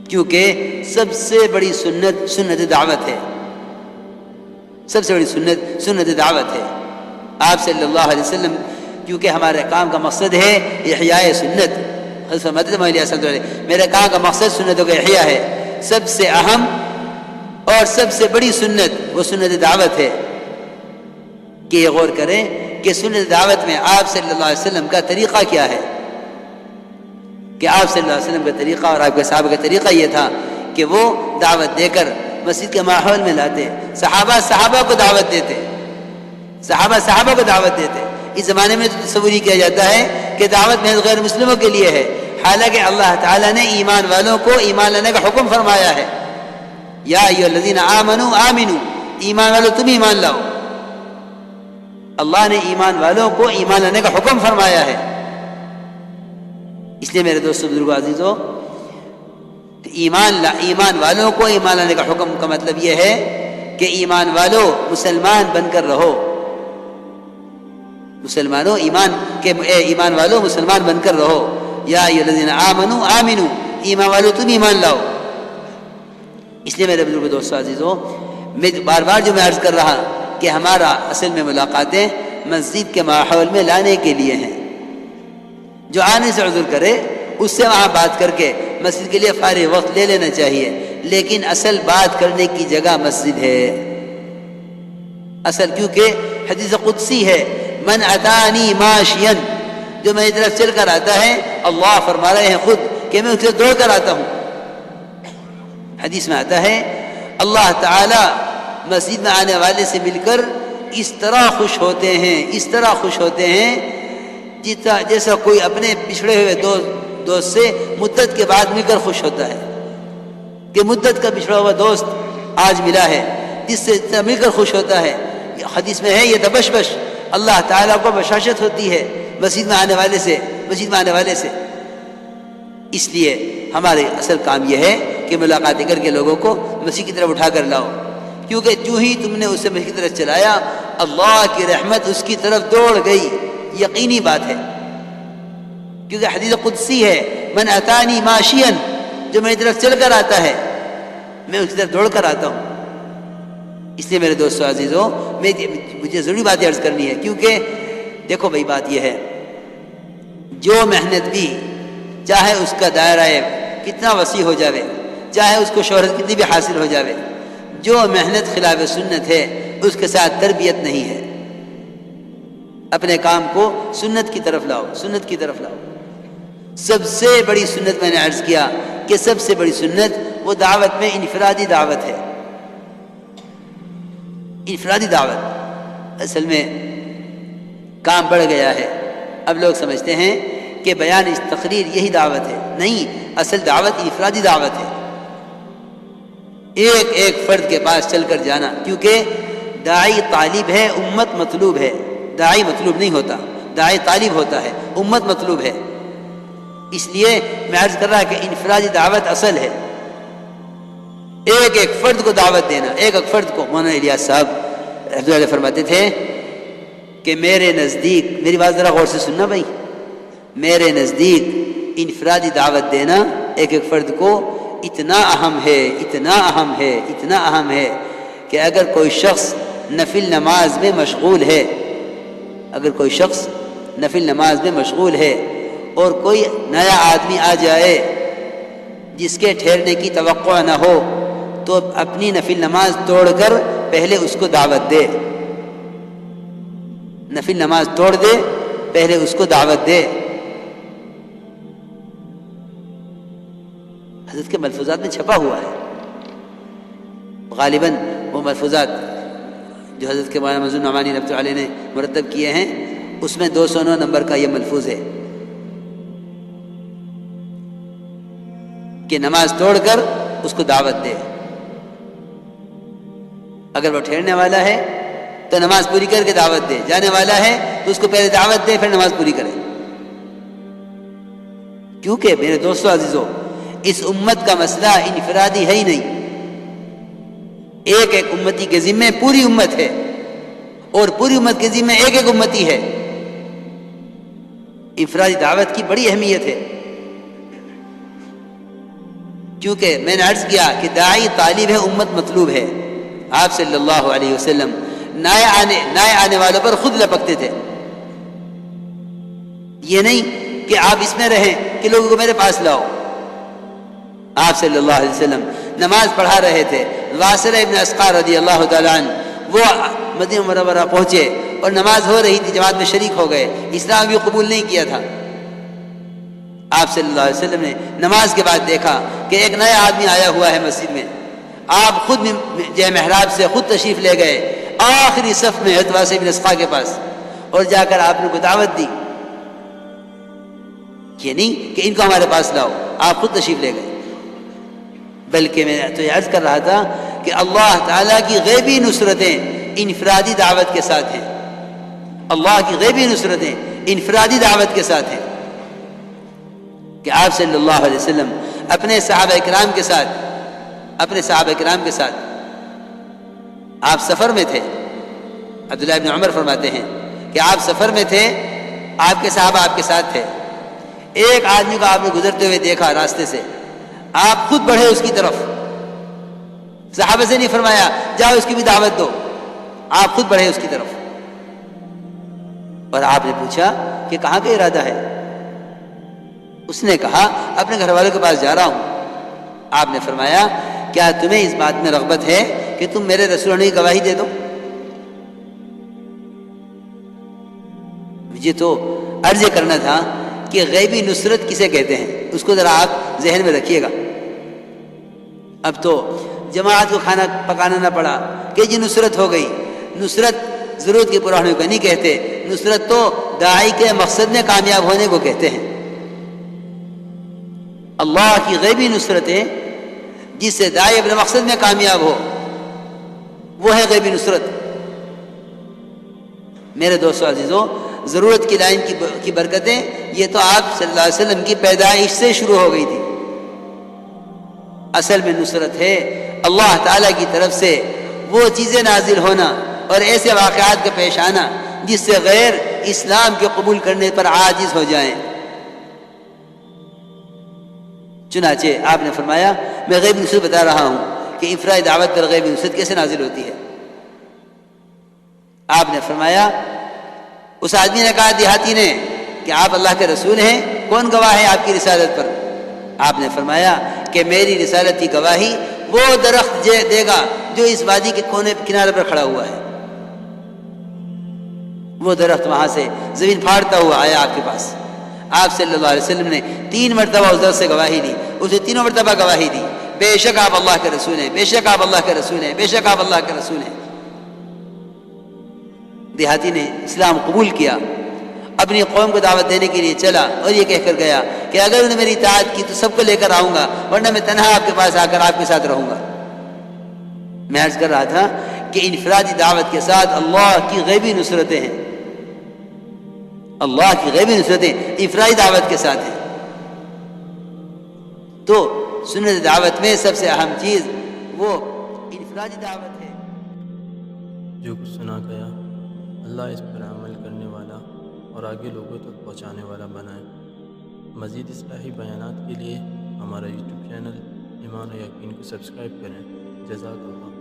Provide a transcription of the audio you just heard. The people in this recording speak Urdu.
کیونکہ سب سے بڑی سنت سنت دعوت ہے، سب سے بڑی سنت سنت دعوت ہے۔ آپ صلی اللہ علیہ وسلم کیونکہ ہمارے کام کا مقصد ہے احیاء سنت، میرے کام کا مقصد سنتوں کا احیاء ہے۔ سب سے اہم اور سب سے بڑی سنت وہ سنت دعوت ہے کہ یہ غور کریں کہ سنت دعوت میں آپ صلی اللہ علیہ وسلم کا طریقہ کیا ہے، کہ آپ صلی اللہ علیہ وسلم کا طریقہ اور آپ کے صحابہ کا طریقہ یہ تھا کہ وہ دعوت دے کر مسجد کے ماحول میں لاتے، صحابہ کو دعوت دیتے، صحابہ کو دعوت دیتے۔ اس زمانے میں تو تصور ہی کیا جاتا ہے کہ دعوت محض غیر مسلموں کے لیے ہے، حالانکہ اللہ تعالیٰ نے ایمان والوں کو ایمان لانے کا حکم فرمایا ہے۔ یا ایھا الذین آمنوا آمنوا، ایمان والوں تم ایمان لاؤ۔ اللہ نے ایمان والوں کو ایمان لانے کا حکم فرمایا ہے۔ اس لیے میرے دوستو بزرگو عزیزو، ایمان والوں کو ایمان لانے کا حکم کا مطلب یہ ہے کہ ایمان والوں مسلمان بن کر رہو، ایمان والوں مسلمان بن کر رہو۔ یا ایھا الذین آمنوا آمنوا، ایمان والوں تم ایمان لاؤ۔ اس لیے میرے بزرگ دوستو عزیزو، میں بار بار جو میں عرض کر رہا کہ ہمارا اصل میں ملاقاتیں مسجد کے ماحول میں لانے کے لیے ہیں۔ جو آنے سے عذر کرے اس سے وہاں بات کر کے مسجد کے لیے فارغ وقت لے لینا چاہیے، لیکن اصل بات کرنے کی جگہ مسجد ہے۔ اصل کیونکہ حدیث قدسی ہے، من اتانی ماشیا، جو میری طرف چل کر آتا ہے، اللہ فرما رہے ہیں خود کہ میں اسے دوڑ کر آتا ہوں۔ حدیث میں آتا ہے اللہ تعالی مسجد میں آنے والے سے مل کر اس طرح خوش ہوتے ہیں جیسا کوئی اپنے بچھڑے ہوئے دوست سے مدت کے بعد مل کر خوش ہوتا ہے، کہ مدت کا بچھڑا ہوا دوست آج ملا ہے، جس سے مل کر خوش ہوتا ہے۔ حدیث میں ہے یہ تبشبش، اللہ تعالیٰ کو بشاشت ہوتی ہے مسجد میں آنے والے سے۔ اس لیے ہمارے اصل کام یہ ہے کہ ملاقاتیں کر کے لوگوں کو مسجد کی طرف اٹھا کر لاؤ، کیونکہ جو ہی تم نے اسے مسجد کی طرف چلایا، اللہ کی رحمت اس کی طرف دوڑ گئی، یقینی بات ہے، کیونکہ حدیث قدسی ہے، من اتانی ماشیا، جو میری طرف چل کر آتا ہے میں اس کی طرف دوڑ کر آتا ہوں۔ اس لیے میرے دوستو عزیزو، مجھے ضروری بات عرض کرنی ہے، کیونکہ دیکھو بھائی بات یہ ہے، جو محنت بھی چاہے اس کا دائرہ کتنا وسیع ہو جاوے، چاہے اس کو شہرت کتنی بھی حاصل ہو جاوے، جو محنت خلاف سنت ہے اس کے ساتھ تربیت نہیں ہے۔ اپنے کام کو سنت کی طرف لاؤ۔ سب سے بڑی سنت میں نے عرض کیا کہ سب سے بڑی سنت وہ دعوت میں انفرادی دعوت ہے۔ انفرادی دعوت اصل میں کام بڑھ گیا ہے، اب لوگ سمجھتے ہیں کہ بیان تقریر یہی دعوت ہے، نہیں، اصل دعوت انفرادی دعوت ہے، ایک فرد کے پاس چل کر جانا، کیونکہ داعی طالب ہے، امت مطلوب ہے۔ داعی مطلوب نہیں ہوتا، داعی طالب ہوتا ہے، امت مطلوب ہے۔ اس لیے میں عرض کر رہا کہ انفرادی دعوت اصل ہے، ایک فرد کو دعوت دینا، ایک فرد کو۔ مولانا الیاس صاحب رحمۃ اللہ علیہ فرماتے تھے کہ میرے نزدیک، میری بات ذرا غور سے سننا بھائی، میرے نزدیک انفرادی دعوت دینا ایک فرد کو اتنا اہم ہے کہ اگر کوئی شخص نفل نماز میں مشغول ہے اور کوئی نیا آدمی آ جائے جس کے ٹھہرنے کی توقع نہ ہو، تو اپنی نفل نماز توڑ کر پہلے اس کو دعوت دے، نفل نماز توڑ دے، پہلے اس کو دعوت دے۔ حضرت کے ملفوظات میں چھپا ہوا ہے، غالباً وہ ملفوظات جو حضرت کے مولانا منظور نعمانی رحمۃ اللہ علیہ نے مرتب کیے ہیں، اس میں 209 نمبر کا یہ ملفوظ ہے کہ نماز توڑ کر اس کو دعوت دے۔ اگر وہ ٹھہرنے والا ہے تو نماز پوری کر کے دعوت دے، جانے والا ہے تو اس کو پہلے دعوت دے پھر نماز پوری کرے۔ کیونکہ میرے دوستو عزیزو، اس امت کا مسئلہ انفرادی ہے ہی نہیں، ایک امتی کے ذمہ پوری امت ہے، اور پوری امت کے ذمہ ایک امتی ہے۔ انفرادی دعوت کی بڑی اہمیت ہے، کیونکہ میں نے عرض کیا کہ داعی طالب ہے، امت مطلوب ہے. آپ صلی اللہ علیہ وسلم نئے آنے والوں پر خود لپکتے تھے. یہ نہیں کہ آپ اس میں رہیں کہ لوگوں کو میرے پاس لاؤ. آپ صلی اللہ علیہ وسلم نماز پڑھا رہے تھے. واصلہ ابن اسقع رضی اللہ تعالیٰ عنہ وہ مدینہ منورہ پہنچے اور نماز ہو رہی تھی، جماعت میں شریک ہو گئے. اسلام بھی قبول نہیں کیا تھا. آپ صلی اللہ علیہ وسلم نے نماز کے بعد دیکھا کہ ایک نیا آدمی آیا ہوا ہے مسجد میں. آپ خود جو محراب سے خود تشریف لے گئے آخری صف میں واصلہ ابن اسقع کے پاس، اور جا کر آپ نے کو دعوت دی. یہ نہیں کہ ان کو ہمارے پاس لاؤ، آپ خود تشریف لے گئے. بلکہ میں تو یہ عرض کر رہا تھا کہ اللہ تعالیٰ کی غیبی نصرتیں انفرادی دعوت کے ساتھ ہیں. اللہ کی غیبی نصرتیں انفرادی دعوت کے ساتھ ہیں. کہ آپ صلی اللہ علیہ وسلم اپنے صحابہ کرام کے ساتھ آپ سفر میں تھے. عبداللہ ابن عمر فرماتے ہیں کہ آپ سفر میں تھے، آپ کے صحابہ آپ کے ساتھ تھے. ایک آدمی کو آپ نے گزرتے ہوئے دیکھا راستے سے، آپ خود بڑھے اس کی طرف. صحابہ سے نہیں فرمایا جاؤ اس کی بھی دعوت دو، آپ خود بڑھے اس کی طرف. اور آپ نے پوچھا کہ کہاں کا ارادہ ہے؟ اس نے کہا اپنے گھر والوں کے پاس جا رہا ہوں. آپ نے فرمایا کیا تمہیں اس بات میں رغبت ہے کہ تم میرے رسول ہونے کی گواہی دے دو؟ مجھے تو عرض کرنا تھا کہ غیبی نصرت کسے کہتے ہیں، اس کو ذرا آپ ذہن میں رکھیے گا. اب تو جماعت کو کھانا پکانا نہ پڑا کہ جی نصرت ہو گئی. نصرت ضرورت کے پورا ہونے کو نہیں کہتے، نصرت تو داعی کے مقصد میں کامیاب ہونے کو کہتے ہیں. اللہ کی غیبی نصرتیں جس سے داعی اپنے مقصد میں کامیاب ہو، وہ ہے غیبی نصرت. میرے دوستو عزیزوں، ضرورت کی لائن کی برکتیں یہ تو آپ صلی اللہ علیہ وسلم کی پیدائش سے شروع ہو گئی تھی. اصل میں نصرت ہے اللہ تعالیٰ کی طرف سے وہ چیزیں نازل ہونا اور ایسے واقعات کا پیش آنا جس سے غیر اسلام کے قبول کرنے پر عاجز ہو جائیں. چنانچہ آپ نے فرمایا میں غیبی نصرت بتا رہا ہوں کہ انفرادی دعوت پر غیبی نصرت کیسے نازل ہوتی ہے. آپ نے فرمایا، اس آدمی نے کہا دیہاتی نے کہ آپ اللہ کے رسول ہیں، کون گواہ ہے آپ کی رسالت پر؟ آپ نے فرمایا کہ میری رسالت کی گواہی وہ درخت دے گا جو اس وادی کے کنارے پر کھڑا ہوا ہے. وہ درخت وہاں سے زمین پھاڑتا ہوا آیا آپ کے پاس. آپ صلی اللہ علیہ وسلم نے 3 مرتبہ اس درخت سے گواہی لی. اسے 3 مرتبہ گواہی دی بے شک آپ اللہ کے رسول ہیں، بے شک آپ اللہ کے رسول ہیں، بے شک آپ اللہ کے رسول ہیں. دیہاتی نے اسلام قبول کیا، اپنی قوم کو دعوت دینے کے لیے چلا اور یہ کہہ کر گیا کہ اگر انہوں نے میری اطاعت کی تو سب کو لے کر آؤں گا، ورنہ میں تنہا آپ کے پاس آ کر آپ کے ساتھ رہوں گا. میں عرض کر رہا تھا کہ انفرادی دعوت کے ساتھ اللہ کی غیبی نصرتیں ہیں. اللہ کی غیبی نصرتیں انفرادی دعوت کے ساتھ ہیں. تو سنت دعوت میں سب سے اہم چیز وہ انفرادی دعوت ہے. جو کچھ سنا گیا اللہ اس پر عمل کرنے والا اور آگے لوگوں تک پہنچانے والا بنائے. مزید اصلاحی بیانات کے لیے ہمارا یوٹیوب چینل ایمان و یقین کو سبسکرائب کریں. جزاک اللہ.